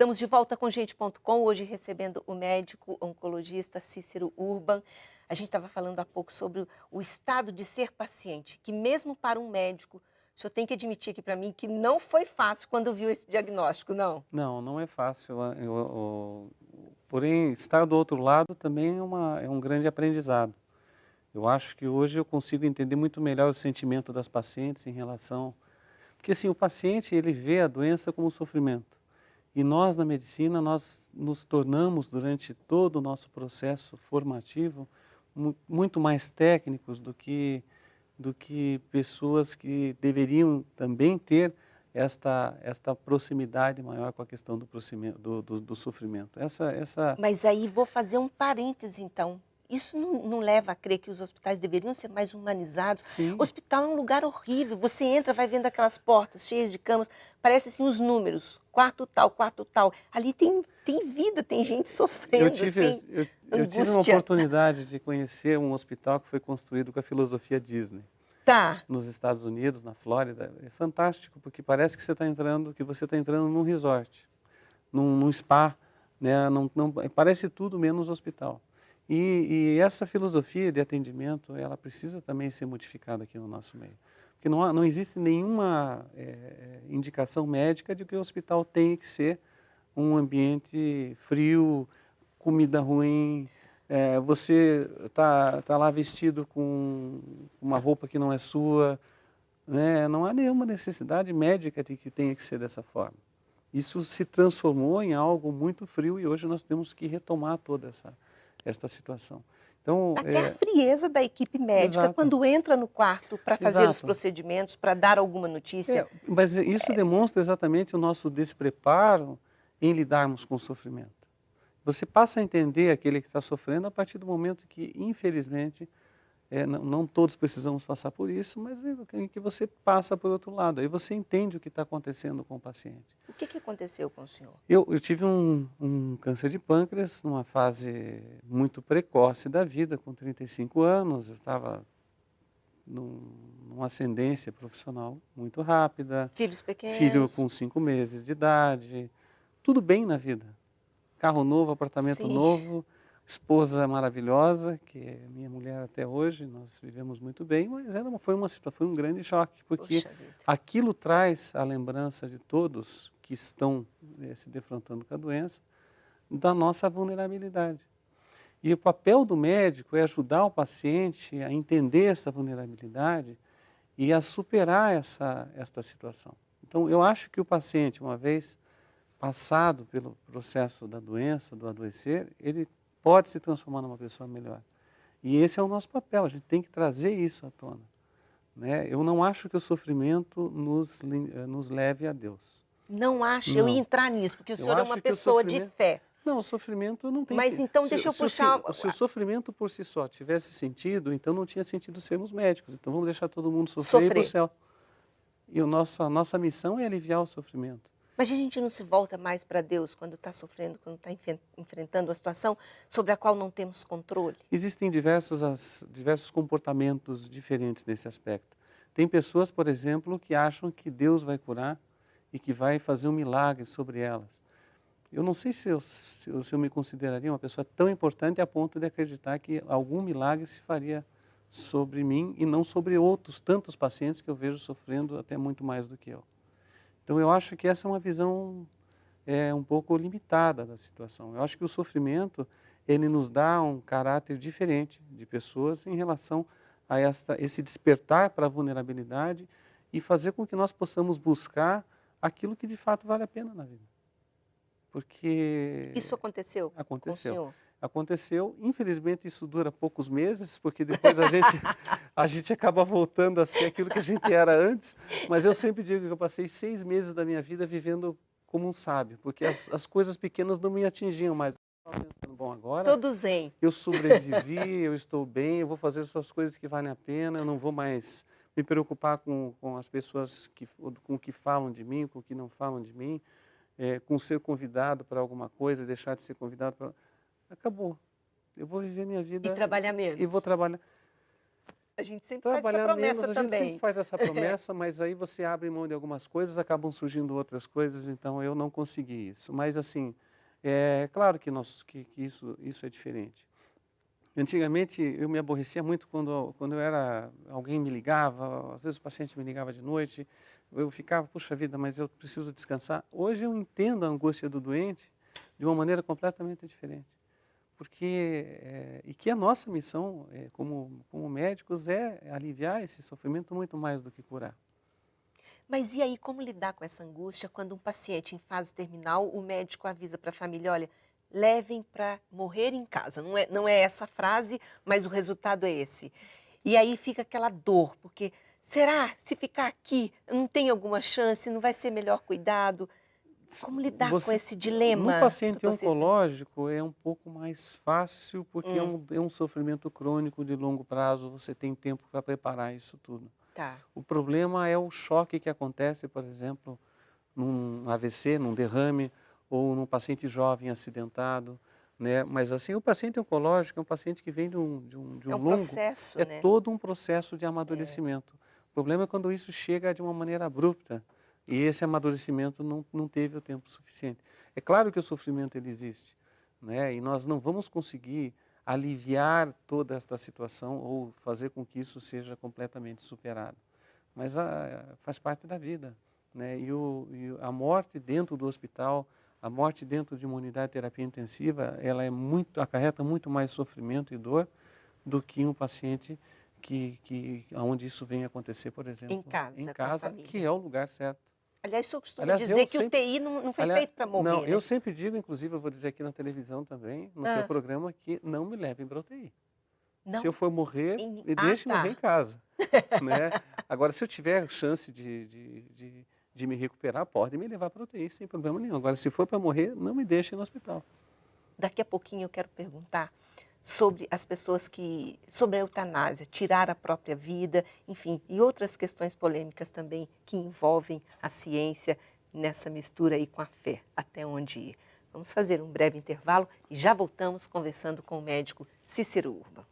Estamos de volta com gente.com, hoje recebendo o médico oncologista Cícero Urbam. A gente estava falando há pouco sobre o estado de ser paciente, que mesmo para um médico, o senhor tem que admitir aqui para mim que não foi fácil quando viu esse diagnóstico, não? Não, não é fácil. Porém, estar do outro lado também é um grande aprendizado. Eu acho que hoje eu consigo entender muito melhor o sentimento das pacientes em relação... Porque assim, o paciente ele vê a doença como sofrimento. E nós, na medicina, nós nos tornamos, durante todo o nosso processo formativo, muito mais técnicos do que pessoas que deveriam também ter esta proximidade maior com a questão do sofrimento. Mas aí vou fazer um parêntese, então. Isso não leva a crer que os hospitais deveriam ser mais humanizados? Sim, Hospital é um lugar horrível. Você entra, vai vendo aquelas portas cheias de camas, parece assim os números, quarto tal, quarto tal. Ali tem vida, tem gente sofrendo, tem eu tive uma angústia. oportunidade de conhecer um hospital que foi construído com a filosofia Disney, Tá. nos Estados Unidos, na Flórida. É fantástico, porque parece que você está entrando num resort, num spa, né? Parece tudo menos hospital. E essa filosofia de atendimento, ela precisa também ser modificada aqui no nosso meio. Porque não existe nenhuma indicação médica de que o hospital tenha que ser um ambiente frio, comida ruim, você tá lá vestido com uma roupa que não é sua, né? Não há nenhuma necessidade médica de que tenha que ser dessa forma. Isso se transformou em algo muito frio e hoje nós temos que retomar toda esta situação. Então, Até a frieza da equipe médica exato, quando entra no quarto para fazer os exato. procedimentos, para dar alguma notícia. Mas isso demonstra exatamente o nosso despreparo em lidarmos com o sofrimento. Você passa a entender aquele que está sofrendo a partir do momento que, infelizmente, não todos precisamos passar por isso, mas em que você passa por outro lado. Aí você entende o que está acontecendo com o paciente. O que aconteceu com o senhor? Eu tive um câncer de pâncreas numa fase muito precoce da vida, com 35 anos. Eu estava numa ascendência profissional muito rápida, Filhos filho pequenos? com 5 meses de idade, tudo bem na vida. Carro novo, apartamento Sim. novo, esposa maravilhosa, que é minha mulher até hoje, nós vivemos muito bem, mas foi um grande choque, porque Poxa vida. aquilo traz a lembrança de todos que estão se defrontando com a doença, da nossa vulnerabilidade. E o papel do médico é ajudar o paciente a entender essa vulnerabilidade e a superar esta situação. Então, eu acho que o paciente, uma vez passado pelo processo da doença, do adoecer, ele pode se transformar numa pessoa melhor. E esse é o nosso papel, a gente tem que trazer isso à tona, né? Eu não acho que o sofrimento nos leve a Deus. Não acha, eu ia Não. entrar nisso, porque o Eu senhor é uma acho que o pessoa de sofrimento... fé. Não, o sofrimento não tem... Mas então deixa eu puxar... Se o sofrimento por si só tivesse sentido, então não tinha sentido sermos médicos. Então vamos deixar todo mundo sofrer e ir para o Sofrer. céu. E a nossa missão é aliviar o sofrimento. Mas a gente não se volta mais para Deus quando está sofrendo, quando está enfrentando uma situação sobre a qual não temos controle? Existem diversos comportamentos diferentes nesse aspecto. Tem pessoas, por exemplo, que acham que Deus vai curar e que vai fazer um milagre sobre elas. Eu não sei se eu me consideraria uma pessoa tão importante a ponto de acreditar que algum milagre se faria sobre mim e não sobre outros tantos pacientes que eu vejo sofrendo até muito mais do que eu. Então eu acho que essa é uma visão um pouco limitada da situação. Eu acho que o sofrimento, ele nos dá um caráter diferente de pessoas em relação a esse despertar para a vulnerabilidade e fazer com que nós possamos buscar aquilo que de fato vale a pena na vida. Porque Isso aconteceu com o aconteceu. senhor? Aconteceu, infelizmente isso dura poucos meses, porque depois a gente acaba voltando a ser aquilo que a gente era antes, mas eu sempre digo que eu passei 6 meses da minha vida vivendo como um sábio, porque as coisas pequenas não me atingiam mais. Eu estava pensando, bom, agora Todo zen. eu sobrevivi, eu estou bem, eu vou fazer essas coisas que valem a pena, eu não vou mais me preocupar com as pessoas com o que falam de mim, com o que não falam de mim, com ser convidado para alguma coisa, deixar de ser convidado para... Acabou. Eu vou viver minha E vida trabalhar e vou menos. trabalhar. A gente sempre faz essa Trabalhar promessa menos, a gente sempre também. faz essa promessa, mas aí você abre mão de algumas coisas, acabam surgindo outras coisas, então eu não consegui isso. Mas assim, é claro que isso é diferente. Antigamente eu me aborrecia muito quando alguém me ligava, às vezes o paciente me ligava de noite, eu ficava, puxa vida, mas eu preciso descansar. Hoje eu entendo a angústia do doente de uma maneira completamente diferente. E que a nossa missão como médicos é aliviar esse sofrimento muito mais do que curar. Mas e aí, como lidar com essa angústia quando um paciente em fase terminal, o médico avisa para a família, olha, levem para morrer em casa. Não é essa frase, mas o resultado é esse. E aí fica aquela dor, porque será, se ficar aqui, não tem alguma chance, não vai ser melhor cuidado? Como lidar com esse No dilema, paciente doutor Cícero? oncológico é um pouco mais fácil, porque Hum, é um sofrimento crônico de longo prazo, você tem tempo para preparar isso tudo. tá. O problema é o choque que acontece, por exemplo, num AVC, num derrame, ou num paciente jovem acidentado, né? Mas assim, o paciente oncológico é um paciente que vem de É um um longo, processo, é né? todo um processo de É. amadurecimento. O problema é quando isso chega de uma maneira abrupta e esse amadurecimento não teve o tempo suficiente. É claro que o sofrimento ele existe, né? E nós não vamos conseguir aliviar toda esta situação ou fazer com que isso seja completamente superado. Mas faz parte da vida, né? A morte dentro do hospital, a morte dentro de uma unidade de terapia intensiva, ela acarreta muito mais sofrimento e dor do que um paciente onde isso vem acontecer, por Em exemplo, em casa, com a casa, que família. é o lugar certo. Aliás, o senhor costuma Aliás, dizer que o TI não foi feito para não, morrer, eu né? sempre digo, inclusive eu vou dizer aqui na televisão também, no teu Ah, programa, que não me levem para UTI. Se eu não. for morrer, me Ah, deixe morrer em tá. casa, né? Agora, se eu tiver chance de me recuperar, pode me levar para UTI sem problema nenhum. Agora, se for para morrer, não me deixe no hospital. Daqui a pouquinho eu quero perguntar sobre sobre a eutanásia, tirar a própria vida, enfim, e outras questões polêmicas também que envolvem a ciência nessa mistura aí com a fé, até onde ir. Vamos fazer um breve intervalo e já voltamos conversando com o médico Cícero Urban.